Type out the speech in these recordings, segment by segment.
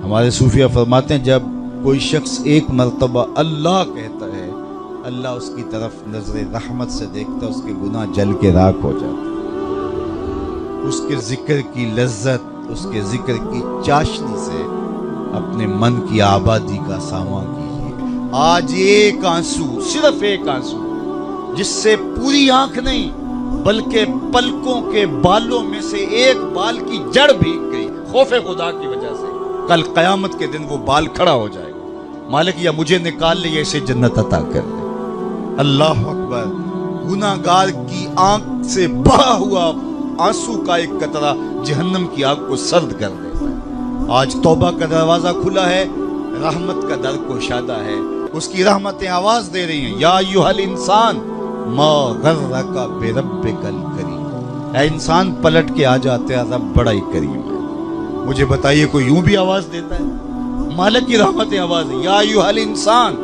ہمارے صوفیہ فرماتے ہیں جب کوئی شخص ایک مرتبہ اللہ کہتا ہے، اللہ اس کی طرف نظر رحمت سے دیکھتا ہے، اس کے گناہ جل کے راکھ ہو جاتے ہیں۔ اس کے ذکر کی لذت، اس کے ذکر کی چاشنی سے اپنے من کی آبادی کا سامان کیجیے۔ آج ایک آنسو، صرف ایک آنسو، جس سے پوری آنکھ نہیں بلکہ پلکوں کے بالوں میں سے ایک بال کی جڑ بھیگ گئی خوف خدا کی وجہ سے، کل قیامت کے دن وہ بال کھڑا ہو جائے گا، مالک یا مجھے نکال لے یا اسے جنت عطا کر دے۔ اللہ اکبر۔ گناہگار کی آنکھ سے بہا ہوا آنسو کا ایک قطرہ جہنم کی آگ کو سرد کر دیتا ہے۔ آج توبہ کا دروازہ کھلا ہے، رحمت کا در گشادہ ہے، اس کی رحمتیں آواز دے رہی ہیں، یا ایھا الانسان ما غرک بربک الکریم۔ اے انسان پلٹ کے آ جاتے ہیں، رب بڑا ہی کریم ہے۔ مجھے بتائیے کوئی یوں بھی آواز دیتا ہے؟ مالک کی رحمتیں آواز ہے، یا ایھا الانسان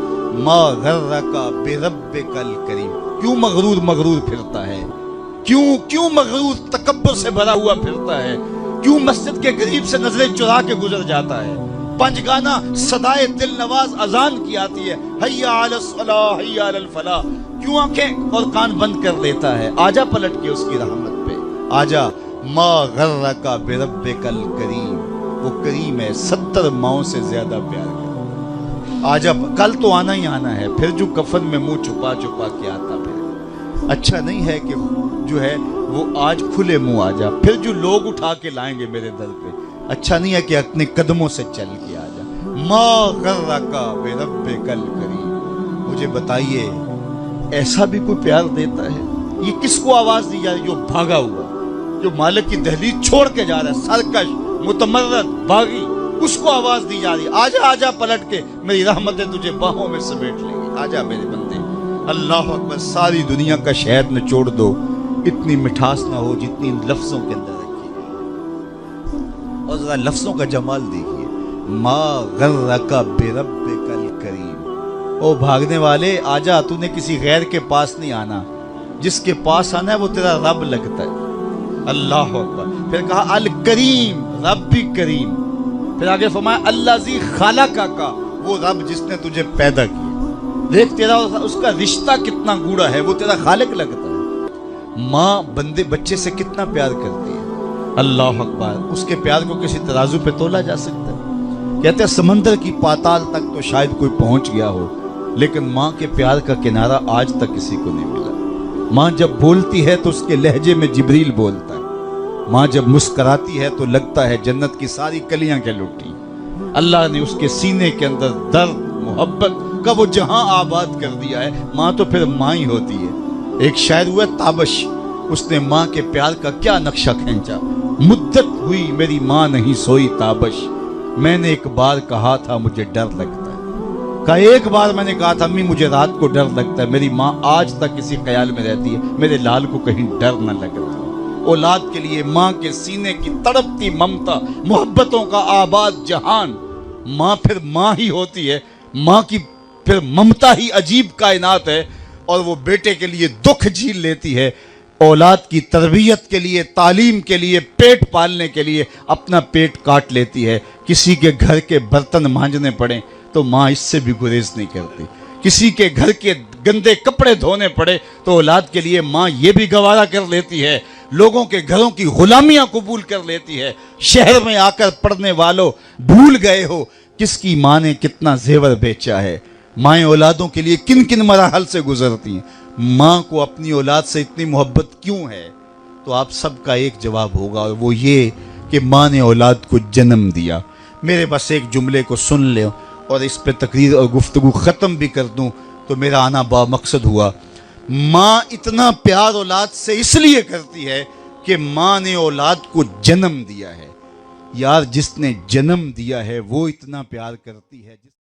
ما غرک بربک الکریم۔ کیوں مغرور پھرتا ہے؟ کیوں مغرور تکبر سے بھرا ہوا پھرتا ہے؟ کیوں مسجد کے قریب سے نظریں چرا کے گزر جاتا ہے؟ پنج گانا صدائے دل نواز اذان کی آتی ہے، حی علی الصلاح حی علی الفلاح، کیوں آنکھیں اور کان بند کر لیتا ہے؟ آجا پلٹ کے اس کی رحمت پہ، آجا۔ ما غرک بربک الکریم، وہ کریم ہے، 70 ماؤں سے زیادہ پیار کرتا۔ آجا، کل تو آنا ہی آنا ہے، پھر جو کفن میں منہ چھپا چھپا کے آتا پھر اچھا نہیں ہے کہ جو ہے وہ آج کھلے منہ آجا، پھر جو لوگ اٹھا کے لائیں گے میرے در پہ، اچھا نہیں ہے کہ اپنے قدموں سے چل کے آجا۔ ما غرک بربک الکریم۔ مجھے بتائیے ایسا بھی کوئی پیار دیتا ہے؟ یہ کس کو آواز دی جا رہی؟ جو بھاگا ہوا، جو مالک کی دہلیز چھوڑ کے جا رہا ہے، سرکش، متمرد، باغی، اس کو آواز دی جا رہی ہے، آجا آجا پلٹ کے، میری رحمتیں تجھے باہوں میں سمیٹ لیں گی، آجا میرے بندے۔ اللہ اکبر۔ ساری دنیا کا شہد نچوڑ دو، اتنی مٹھاس نہ ہو جتنی ان لفظوں کے اندر رکھی گئی، اور ذرا لفظوں کا جمال دیکھیے۔ ما غرک بربک الکریم۔ او بھاگنے والے، آجا، تو نے کسی غیر کے پاس نہیں آنا، جس کے پاس آنا ہے وہ تیرا رب لگتا ہے۔ اللہ اکبر۔ پھر کہا الکریم، رب بھی کریم۔ پھر آگے فرمایا الذی خلقک کا، وہ رب جس نے تجھے پیدا کیا۔ دیکھ تیرا اس کا رشتہ کتنا گوڑا ہے، وہ تیرا خالق لگتا ہے۔ ماں بندے بچے سے کتنا پیار کرتی ہے، اللہ اکبر۔ اس کے پیار کو کسی ترازو پہ تولا جا سکتا ہے؟ کہتے ہیں سمندر کی پاتال تک تو شاید کوئی پہنچ گیا ہو، لیکن ماں کے پیار کا کنارہ آج تک کسی کو نہیں ملا۔ ماں جب بولتی ہے تو اس کے لہجے میں جبریل بولتا ہے، ماں جب مسکراتی ہے تو لگتا ہے جنت کی ساری کلیاں کے لٹی۔ اللہ نے اس کے سینے کے اندر درد محبت کا وہ جہاں آباد کر دیا ہے۔ ماں تو پھر ماں ہی ہوتی ہے۔ ایک شاعر ہوا تابش، اس نے ماں کے پیار کا کیا نقشہ کھینچا۔ مدت ہوئی میری ماں نہیں سوئی تابش، میں نے ایک بار کہا تھا مجھے ڈر لگتا ہے۔ کہا ایک بار میں نے کہا تھا امی مجھے رات کو ڈر لگتا ہے، میری ماں آج تک اسی خیال میں رہتی ہے میرے لال کو کہیں ڈر نہ لگ رہا۔ اولاد کے لیے ماں کے سینے کی تڑپتی ممتا، محبتوں کا آباد جہان، ماں پھر ماں ہی ہوتی ہے۔ ماں کی پھر ممتا ہی عجیب کائنات ہے، اور وہ بیٹے کے لیے دکھ جھیل لیتی ہے، اولاد کی تربیت کے لیے، تعلیم کے لیے، پیٹ پالنے کے لیے اپنا پیٹ کاٹ لیتی ہے۔ کسی کے گھر کے برتن مانجنے پڑیں تو ماں اس سے بھی گریز نہیں کرتی، کسی کے گھر کے گندے کپڑے دھونے پڑے تو اولاد کے لیے ماں یہ بھی گوارا کر لیتی ہے، لوگوں کے گھروں کی غلامیاں قبول کر لیتی ہے۔ شہر میں آ کر پڑھنے والوں بھول گئے ہو کس کی ماں نے کتنا زیور بیچا ہے۔ مائیں اولادوں کے لیے کن کن مراحل سے گزرتی ہیں۔ ماں کو اپنی اولاد سے اتنی محبت کیوں ہے؟ تو آپ سب کا ایک جواب ہوگا، اور وہ یہ کہ ماں نے اولاد کو جنم دیا۔ میرے بس ایک جملے کو سن لیں اور اس پہ تقریر اور گفتگو ختم بھی کر دوں تو میرا آنا با مقصد ہوا۔ ماں اتنا پیار اولاد سے اس لیے کرتی ہے کہ ماں نے اولاد کو جنم دیا ہے۔ یار جس نے جنم دیا ہے وہ اتنا پیار کرتی ہے۔